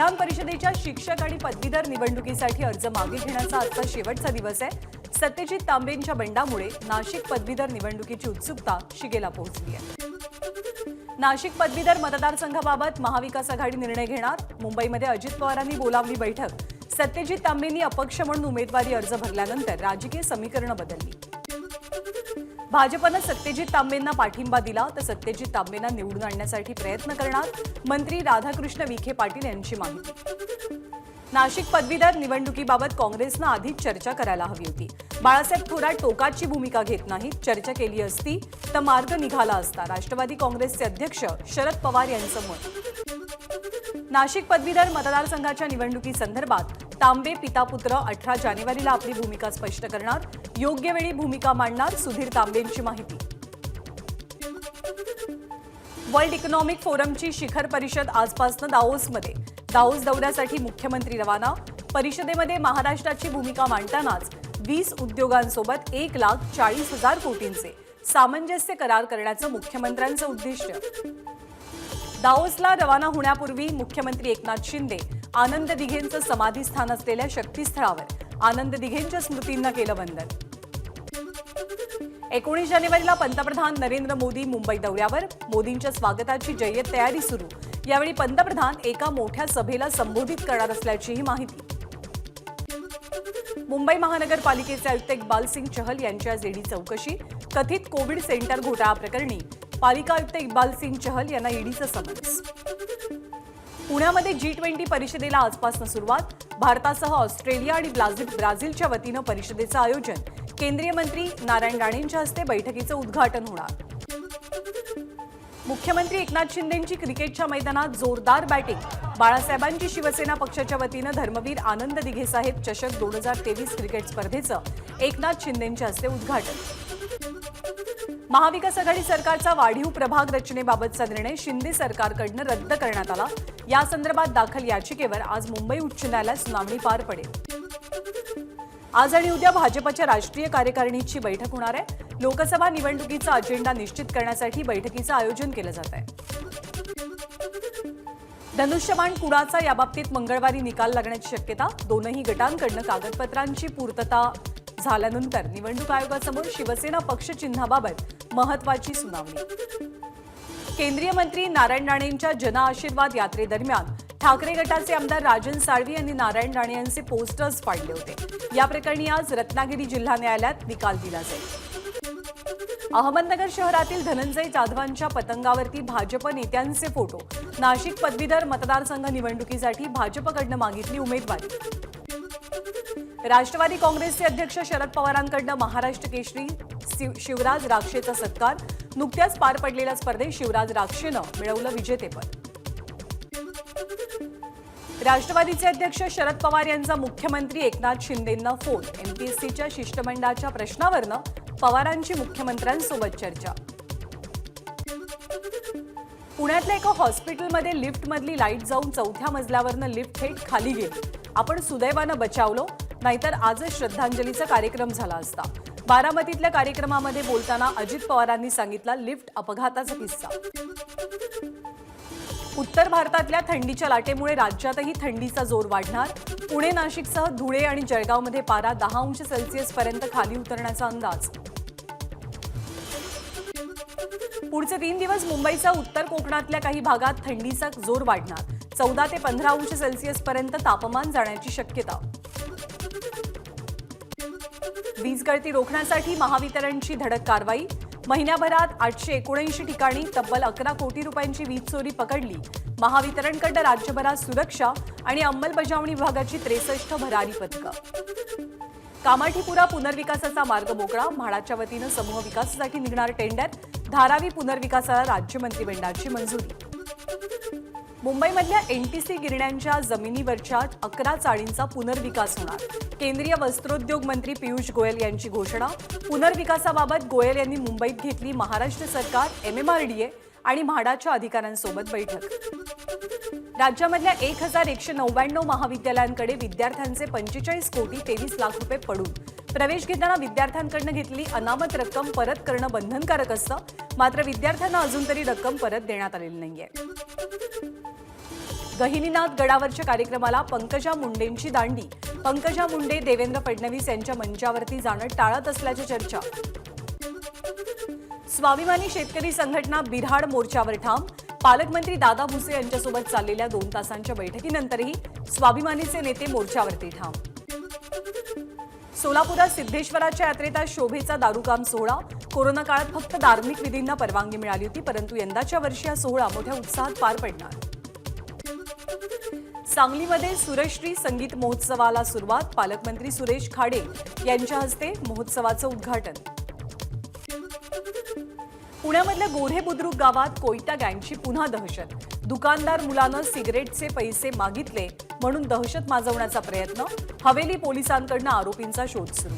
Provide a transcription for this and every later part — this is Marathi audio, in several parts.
विधान परिषदेच्या शिक्षक आणि पदवीधर निवडणुकीसाठी अर्ज मागे घेण्याचा आजचा शेवटचा दिवस आहे। सत्यजित तांबेंच्या बंडामुळे नाशिक पदवीधर निवडणुकीची उत्सुकता शिगेला पोहोचली आहे। नाशिक पदवीधर मतदारसंघाबाबत महाविकास आघाडी निर्णय घेणार। मुंबईमध्ये अजित पवारांनी बोलावली बैठक। सत्यजित तांबेंनी अपक्ष म्हणून उमेदवारी अर्ज भरल्यानंतर राजकीय समीकरण बदलली। भाजपने सत्यजित तांबेंना पाठिंबा दिला तर सत्यजित तांबेंना निवडून आणण्यासाठी प्रयत्न करणार। मंत्री राधाकृष्ण विखे पाटील यांची माहिती। नाशिक पदवीधर निवडणुकीबाबत काँग्रेसने आधीच चर्चा करायला हवी होती। बाळासाहेब थोरात टोकाची भूमिका घेत नाहीत। चर्चा केली असती तर मार्ग निघाला असता, राष्ट्रवादी काँग्रेसचे अध्यक्ष शरद पवार यांचं मत। नाशिक पदवीधर मतदारसंघाच्या निवडणुकीसंदर्भात तांबे पितापुत्र 18 जानेवारीला आपली भूमिका स्पष्ट करणार। योग्य वेळी भूमिका मांडणार, सुधीर तांबेंची माहिती। वर्ल्ड इकॉनॉमिक फोरमची शिखर परिषद आजपासून दावोसमध्ये। दावोस दौऱ्यासाठी मुख्यमंत्री रवाना। परिषदेमध्ये महाराष्ट्राची भूमिका मांडतानाच 20 उद्योगांसोबत 1,40,000 कोटींचे सामंजस्य करार करण्याचं मुख्यमंत्र्यांचं उद्दिष्ट। दावोसला रवाना होण्यापूर्वी मुख्यमंत्री एकनाथ शिंदे आनंद दिघेंचं समाधीस्थान असलेल्या शक्तीस्थळावर आनंद दिघेंच्या स्मृतींना केलं वंदन। 19 जानेवारीला पंतप्रधान नरेंद्र मोदी मुंबई दौऱ्यावर। मोदींच्या स्वागताची जय्यत तयारी सुरू। यावेळी पंतप्रधान एका मोठ्या सभेला संबोधित करणार असल्याचीही माहिती। मुंबई महानगरपालिकेचे आयुक्त इक्बाल सिंग चहल यांची आज ईडी चौकशी। कथित कोविड सेंटर घोटाळा प्रकरणी पालिका आयुक्त इक्बाल सिंग चहल यांना ईडीचं समन्स। पुण्यामध्ये G20 परिषदेला आजपासून सुरुवात। भारतासह ऑस्ट्रेलिया आणि ब्राझीलच्या वतीनं परिषदेचं आयोजन। केंद्रीय मंत्री नारायण राणेंच्या हस्ते बैठकीचं उद्घाटन होणार। मुख्यमंत्री एकनाथ शिंदेंची क्रिकेटच्या मैदानात जोरदार बॅटिंग। बाळासाहेबांची शिवसेना पक्षाच्या वतीनं धर्मवीर आनंद दिघे साहेब चषक 2023 क्रिकेट स्पर्धेचं एकनाथ शिंदेंच्या हस्ते उद्घाटन। महाविकास आघाडी सरकारचा वाढीव प्रभाग रचनेबाबतचा निर्णय शिंदे सरकारकडून रद्द करण्यात आला। या संदर्भात दाखल याचिकेवर आज मुंबई उच्च न्यायालयात सुनावणी पार पडेल। आज आणि उद्या भाजपच्या राष्ट्रीय कार्यकारिणीची बैठक होणार आहे। लोकसभा निवडणुकीचा अजेंडा निश्चित करण्यासाठी बैठकीचं आयोजन केलं जात आहे। धनुष्यबाण कुणाचा याबाबतीत मंगळवारी निकाल लागण्याची शक्यता। दोनही गटांकडून कागदपत्रांची पूर्तता झाल्यानंतर निवडणूक आयोगासमोर शिवसेना पक्ष चिन्हाबाबत महत्त्वाची सुनावणी। केंद्रीय मंत्री नारायण राणेंच्या जनआशीर्वाद यात्रेदरम्यान ठाकरे गटाचे आमदार राजन साळवी यांनी नारायण राणे यांचे पोस्टर्स फाडले होते। या प्रकरणी आज रत्नागिरी जिल्हा न्यायालयात निकाल दिला जाईल। अहमदनगर शहरातील धनंजय जाधवांच्या पतंगावरती भाजप नेत्यांचे फोटो। नाशिक पदवीधर मतदारसंघ निवडणुकीसाठी भाजपकडून मागितली उमेदवारी। राष्ट्रवादी काँग्रेसचे अध्यक्ष शरद पवारांकडून महाराष्ट्र केसरी शिवराज राक्षेचा सत्कार। नुकत्याच पार पडलेल्या स्पर्धेत शिवराज राक्षेनं मिळवलं विजेतेपद। राष्ट्रवादीचे अध्यक्ष शरद पवार यांचा मुख्यमंत्री एकनाथ शिंदेंना फोन। एमपीएससीच्या शिष्टमंडळाच्या प्रश्नावरनं पवारांची मुख्यमंत्र्यांसोबत चर्चा। पुण्यातल्या एका हॉस्पिटलमध्ये लिफ्टमधली लाईट जाऊन 4थ्या मजल्यावरनं लिफ्ट थेट खाली गेली। आपण सुदैवानं बचावलो, नाहीतर आजच श्रद्धांजलीचा कार्यक्रम झाला असता। बारामतीतल्या कार्यक्रमामध्ये बोलताना अजित पवारांनी सांगितला लिफ्ट अपघाताचा किस्सा। उत्तर भारतातल्या थंडीच्या लाटेमुळे राज्यातही थंडीचा जोर वाढणार। पुणे, नाशिकसह धुळे आणि जळगावमध्ये पारा 10 अंश सेल्सिअस पर्यंत खाली उतरण्याचा अंदाज। पुढचे 3 दिवस मुंबईसह उत्तर कोकणातल्या काही भागात थंडीचा जोर वाढणार। 14 ते 15 अंश सेल्सिअस पर्यंत तापमान जाण्याची शक्यता। वीज गळती रोखण्यासाठी महावितरणची धडक कारवाई। महिन्याभरात 879 ठिकाणी तब्बल 11 कोटी रुपयांची वीज चोरी पकडली। महावितरणकडे राज्यभरात सुरक्षा आणि अंमलबजावणी विभागाची 63 भरारी पथकं। कामाठीपुरा पुनर्विकासाचा मार्ग मोकळा। म्हाडाच्या वतीनं समूह विकासासाठी निघणार टेंडर। धारावी पुनर्विकासाला राज्य मंत्रिमंडळाची मंजुरी। मुंबईमधल्या एनटीसी गिरण्यांच्या जमिनीवरच्या 11 चाळींचा पुनर्विकास होणार। केंद्रीय वस्त्रोद्योग मंत्री पियुष गोयल यांची घोषणा। पुनर्विकासाबाबत गोयल यांनी मुंबईत घेतली महाराष्ट्र सरकार, MMRDA आणि म्हाडाच्या अधिकाऱ्यांसोबत बैठक। राज्यामधल्या 1199 महाविद्यालयांकडे विद्यार्थ्यांचे 45 कोटी 23 लाख रुपये पडून प्रवेश घेताना विद्यार्थ्यांकडून घेतली अनामत रक्कम परत करणं बंधनकारक असतं। मात्र विद्यार्थ्यांना अजून तरी रक्कम परत देण्यात आलेली नाहीये। गहिनीनाथ गडावरच्या कार्यक्रमाला पंकजा मुंडेंची दांडी. पंकजा मुंडे देवेंद्र फडणवीस यांच्या मंचावरती जाणं टाळत असल्याची चर्चा. स्वाभिमानी शेतकरी संघटना बिऱ्हाड मोर्चावर ठाम. पालकमंत्री दादा भुसे यांच्यासोबत चाललेल्या 2 तासांच्या बैठकीनंतरही स्वाभिमानीचे नेते मोर्चावरती ठाम. सोलापुरात सिद्धेश्वराच्या यात्रेत आज शोभेचा दारूकाम सोहळा. कोरोना काळात फक्त धार्मिक विधींना परवानगी मिळाली होती, परंतु यंदाच्या वर्षी हा सोहळा मोठ्या उत्साहात पार पडणार. सांगलीमध्ये सुरश्री संगीत महोत्सवाला सुरुवात. पालकमंत्री सुरेश खाडे यांच्या हस्ते महोत्सवाचं उद्घाटन. पुण्यामधल्या गोऱ्हे बुद्रुक गावात कोयता गँगची पुन्हा दहशत. दुकानदार मुलानं सिगरेटचे पैसे मागितले म्हणून दहशत माजवण्याचा प्रयत्न. हवेली पोलिसांकडून आरोपींचा शोध सुरू.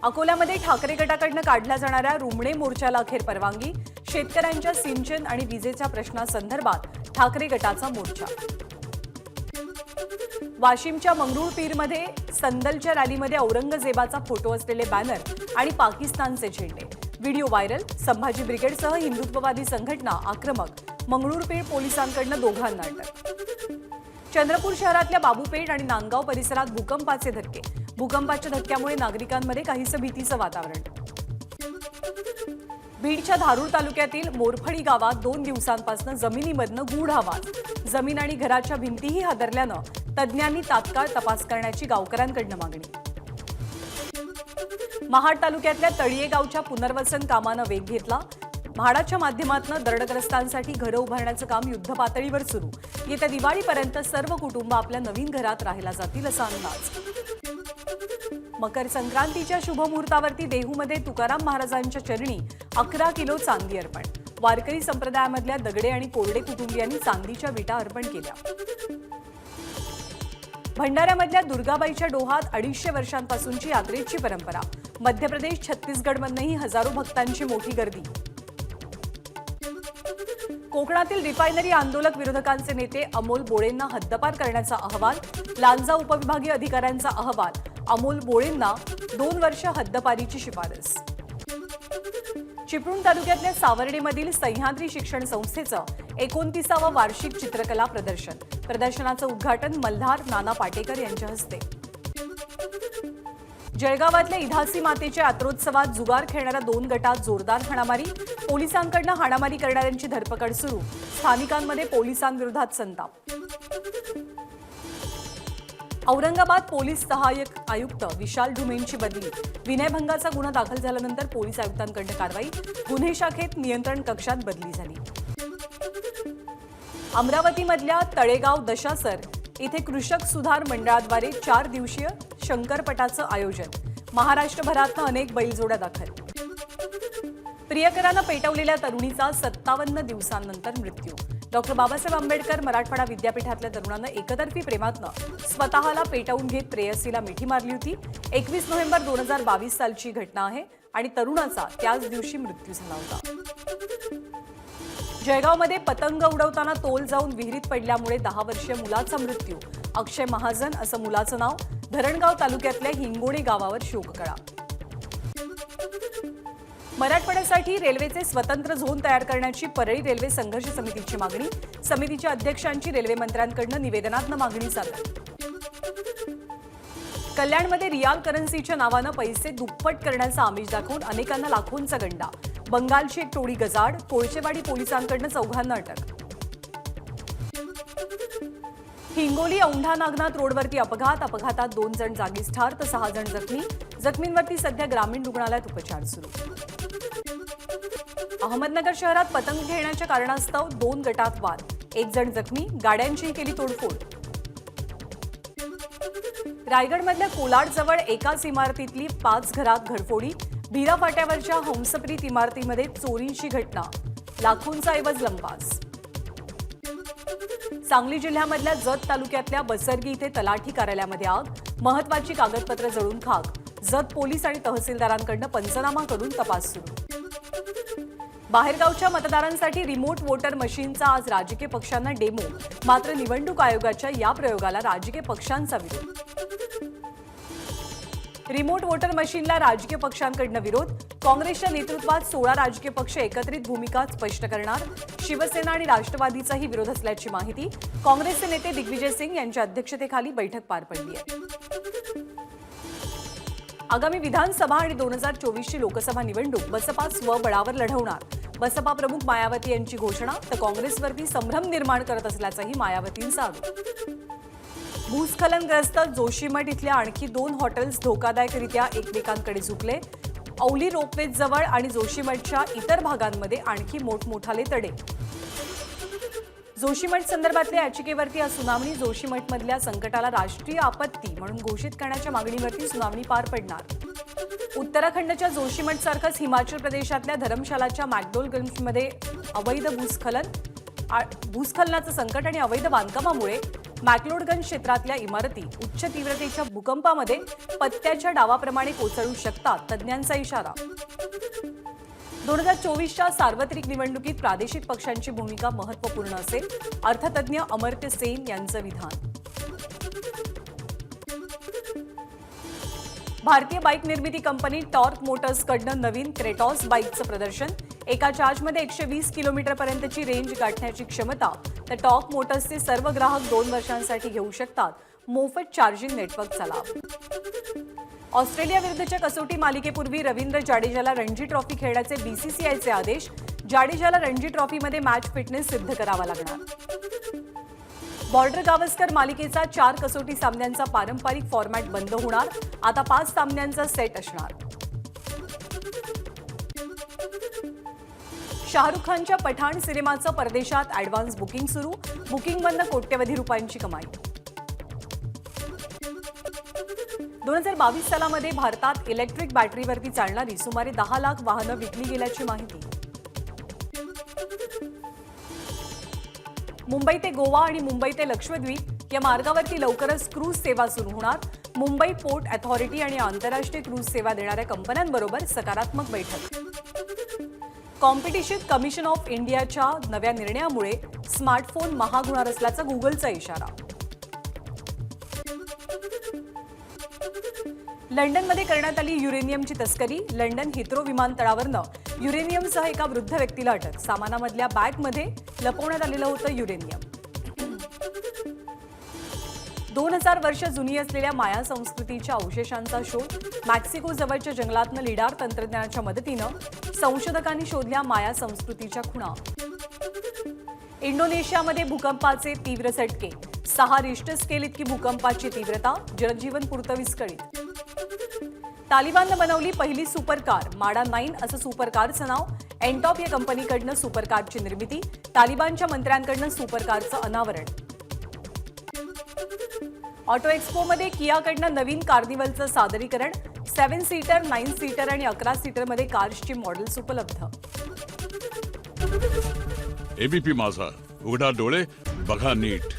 अकोल्यामध्ये ठाकरे गटाकडून काढल्या जाणाऱ्या रुमणे मोर्चाला अखेर परवानगी. शेतकऱ्यांच्या सिंचन आणि विजेच्या प्रश्नासंदर्भात ठाकरे गटाचा मोर्चा. वाशिमच्या मंगरुळपीरमध्ये संदलच्या रॅलीमध्ये औरंगजेबाचा फोटो असलेले बॅनर आणि पाकिस्तानचे झेंडे. Video viral. संभाजी ब्रिगेडसह हिंदुत्ववादी संघटना आक्रमक. मंगरुळपीर पोलिसांकडून दोघांना अटक. चंद्रपूर शहरातल्या बाबूपेठ आणि नांदगाव परिसरात भूकंपाचे धक्के. भूकंपाच्या धक्क्यामुळे नागरिकांमध्ये काहीसं भीतीचं वातावरण. बीडच्या धारूर तालुक्यातील मोरफळी गावात 2 दिवसांपासून जमिनीमधनं गूढ आवाज. जमीन आणि घराच्या भिंतीही हादरल्यानं तज्ज्ञांनी तात्काळ तपास करण्याची गावकऱ्यांकडून मागणी. महाड तालुक्यातल्या तळीये गावच्या पुनर्वसन कामानं वेग घेतला. म्हाडाच्या माध्यमातून दरडग्रस्तांसाठी घरं उभारण्याचं काम युद्धपातळीवर सुरू. येत्या दिवाळीपर्यंत सर्व कुटुंब आपल्या नवीन घरात राहायला जातील असा अंदाज. मकर संक्रांतीच्या शुभमुहूर्तावरती देहूमध्ये तुकाराम महाराजांच्या चरणी 11 किलो चांदी अर्पण. वारकरी संप्रदायामधल्या दगडे आणि कोरडे कुटुंबियांनी चांदीच्या विटा अर्पण केल्या. भंडाऱ्यामधल्या दुर्गाबाईच्या डोहात 250 वर्षांपासूनची यात्रेची परंपरा. मध्य प्रदेश छत्तीसगडमधनंही हजारो भक्तांची मोठी गर्दी. कोकणातील रिफायनरी आंदोलक विरोधकांचे नेते अमोल बोळेंना हद्दपार करण्याचा अहवाल. लांजा उपविभागीय अधिकाऱ्यांचा अहवाल. अमोल बोळेंना 2 वर्ष हद्दपारीची शिफारस. चिपळूण तालुक्यातल्या सावर्डेमधील सह्याद्री शिक्षण संस्थेचं 29वे वार्षिक चित्रकला प्रदर्शन. प्रदर्शनाचं उद्घाटन मल्हार नाना पाटेकर यांच्या हस्ते. जळगावातल्या इधासी मातेच्या यात्रोत्सवात जुगार खेळणाऱ्या 2 गटात जोरदार हाणामारी. पोलिसांकडून हाणामारी करणाऱ्यांची धरपकड सुरू. स्थानिकांमध्ये पोलिसांविरोधात संताप. औरंगाबाद पोलीस सहाय्यक आयुक्त विशाल ढुमेंची बदली. विनयभंगाचा गुन्हा दाखल झाल्यानंतर पोलीस आयुक्तांकडून कारवाई. गुन्हे शाखेत नियंत्रण कक्षात बदली झाली. अमरावतीमधल्या तळेगाव दशासर इथे कृषक सुधार मंडळाद्वारे 4 दिवसीय शंकरपटाचं आयोजन. महाराष्ट्रभरातनं अनेक बैलजोड्या दाखल. प्रियकरानं पेटवलेल्या तरुणीचा 57 दिवसांनंतर मृत्यू. डॉक्टर बाबासाहेब आंबेडकर मराठवाडा विद्यापीठातल्या तरुणानं एकतर्फी प्रेमातनं स्वतःला पेटवून घेत प्रेयसीला मिठी मारली होती. 21 नोव्हेंबर 2022 सालची घटना आहे आणि तरुणाचा त्याच दिवशी मृत्यू झाला होता. जळगावमध्ये पतंग उडवताना तोल जाऊन विहिरीत पडल्यामुळे 10 वर्षीय मुलाचा मृत्यू. अक्षय महाजन असं मुलाचं नाव. धरणगाव तालुक्यातल्या हिंगोणे गावावर शोककळा. मराठवाड्यासाठी रेल्वेचे स्वतंत्र झोन तयार करण्याची परळी रेल्वे संघर्ष समितीची मागणी. समितीच्या अध्यक्षांची रेल्वे मंत्र्यांकडून निवेदनातनं मागणी सादर. कल्याणमध्ये रियाल करन्सीच्या नावानं पैसे दुप्पट करण्याचा आमिष दाखवून अनेकांना लाखोंचा गंडा. बंगालची एक टोळी गजाड. कोळशेवाडी पोलिसांकडून 4 अटक. हिंगोली औंढा नागनाथ रोडवरती अपघातात 2 जण जागीच ठार तर 6 जण जखमी. जखमींवरती सध्या ग्रामीण रुग्णालयात उपचार सुरू. अहमदनगर शहरात पतंग खेळण्याच्या कारणास्तव 2 गटात वाद. 1 जण जखमी. गाड्यांचीही केली तोडफोड. रायगडमधल्या कोलाडजवळ एकाच इमारतीतली 5 घरात घरफोडी. भीरा फाट्यावरच्या हंसप्रीत इमारतीमध्ये चोरीची घटना. लाखोंचा ऐवज लंपास. सांगली जिल्ह्यामधल्या जत तालुक्यातल्या बसरगी इथे तलाठी कार्यालयामध्ये आग. महत्वाची कागदपत्र जळून खाक. जत पोलीस आणि तहसीलदारांकडून पंचनामा करून तपास सुरू. बाहेरगावच्या मतदारांसाठी रिमोट वोटर मशीनचा आज राजकीय पक्षांना डेमो. मात्र निवडणूक आयोगाच्या या प्रयोगाला राजकीय पक्षांचा विरोध. रिमोट वोटर मशीनला राजकीय पक्षांकडून विरोध, काँग्रेसच्या नेतृत्वात 16 राजकीय पक्ष एकत्रित भूमिका स्पष्ट करणार, शिवसेना आणि राष्ट्रवादीचाही विरोध असल्याची माहिती, काँग्रेसचे नेते दिग्विजय सिंग यांच्या अध्यक्षतेखाली बैठक पार पडली आहे. आगामी विधानसभा आणि 2024ची लोकसभा निवडणूक बसपा स्वबळावर लढवणार, बसपा प्रमुख मायावती यांची घोषणा, तर काँग्रेसवरती संभ्रम निर्माण करत असल्याचाही मायावतींचा आरोप. भूस्खलनग्रस्त जोशीमठ इथल्या आणखी 2 हॉटेल्स धोकादायकरित्या एकमेकांकडे झुकले, औली रोपवे जवळ आणि जोशीमठच्या इतर भागांमध्ये आणखी मोठमोठाले तडे. जोशीमठ संदर्भातल्या याचिकेवरती आज सुनावणी, जोशीमठमधल्या संकटाला राष्ट्रीय आपत्ती म्हणून घोषित करण्याच्या मागणीवरती सुनावणी पार पडणार. उत्तराखंडच्या जोशीमठ सारखंच हिमाचल प्रदेशातल्या धर्मशालाच्या मॅकडोलगंजमध्ये अवैध भूस्खलनाचं संकट आणि अवैध बांधकामामुळे मॅक्लोडगंज क्षेत्रातल्या इमारती उच्च तीव्रतेच्या भूकंपामध्ये पत्त्याच्या डावाप्रमाणे कोसळू शकतात, तज्ज्ञांचा इशारा. 2024च्या सार्वत्रिक निवडणुकीत प्रादेशिक पक्षांची भूमिका महत्त्वपूर्ण असेल, अर्थतज्ज्ञ अमर्त्य सेन यांचं विधान. भारतीय बाईक निर्मिती कंपनी टॉर्क मोटर्सकडनं नवीन क्रेटॉस बाईकचं प्रदर्शन, एका चार्जमध्ये 120 किलोमीटरपर्यंतची रेंज गाठण्याची क्षमता, तर टॉर्क मोटर्सचे सर्व ग्राहक 2 वर्षांसाठी घेऊ शकतात मोफत चार्जिंग नेटवर्कचा लाभ. ऑस्ट्रेलिया विरुद्धच्या कसोटी मालिकेपूर्वी रवींद्र जाडेजाला रणजी ट्रॉफी खेळण्याचे बीसीसीआयचे आदेश, जाडेजाला रणजी ट्रॉफीमध्ये मॅच फिटनेस सिद्ध करावा लागणार. बॉर्डर गावस्कर मालिकेचा 4 कसोटी सामन्यांचा पारंपरिक फॉर्मॅट बंद होणार, आता 5 सामन्यांचा सेट असणार. शाहरुख खानच्या पठाण सिनेमाचं परदेशात ॲडव्हान्स बुकिंग सुरू, बुकिंगमधनं कोट्यवधी रुपयांची कमाई. 2022 सालामध्ये भारतात इलेक्ट्रिक बॅटरीवरती चालणारी सुमारे 10 लाख वाहनं विकली गेल्याची माहिती. मुंबई ते गोवा आणि मुंबई ते लक्षद्वीप या मार्गावरती लवकरच क्रूज सेवा सुरू होणार, मुंबई पोर्ट अथॉरिटी आणि आंतरराष्ट्रीय क्रूज सेवा देणाऱ्या कंपन्यांबरोबर सकारात्मक बैठक. कॉम्पिटिशन कमिशन ऑफ इंडियाच्या नव्या निर्णयामुळे स्मार्टफोन महाग होणार असल्याचा गुगलचा इशारा. लंडनमध्ये करण्यात आली युरेनियमची तस्करी, लंडन हिथ्रो विमानतळावरनं युरेनियमसह एका वृद्ध व्यक्तीला अटक, सामानामधल्या बॅगमध्ये लपवण्यात आलेलं होतं युरेनियम. 2000 वर्ष जुनी असलेल्या माया संस्कृतीच्या अवशेषांचा शोध, मेक्सिको जवळच्या जंगलातनं लिडार तंत्रज्ञानाच्या मदतीनं संशोधकांनी शोधल्या माया संस्कृतीच्या खुणा. इंडोनेशियामध्ये भूकंपाचे तीव्र झटके, 6 रिश्टर स्केल इतकी भूकंपाची तीव्रता, जनजीवन पुरतं विस्कळीत. तालिबाननं बनवली पहिली सुपरकार, माडा 9 असं सुपरकारचं नाव, एनटॉप या कंपनीकडनं सुपरकारची निर्मिती, तालिबानच्या मंत्र्यांकडनं सुपरकारचं अनावरण. ऑटो एक्स्पोमध्ये कियाकडनं नवीन कार्निवलचं सादरीकरण, 7 सीटर, 9 सीटर आणि 11 सीटरमध्ये कार्सची मॉडेल्स उपलब्ध. एबीपी माझा, उघडा डोळे बघा नीट.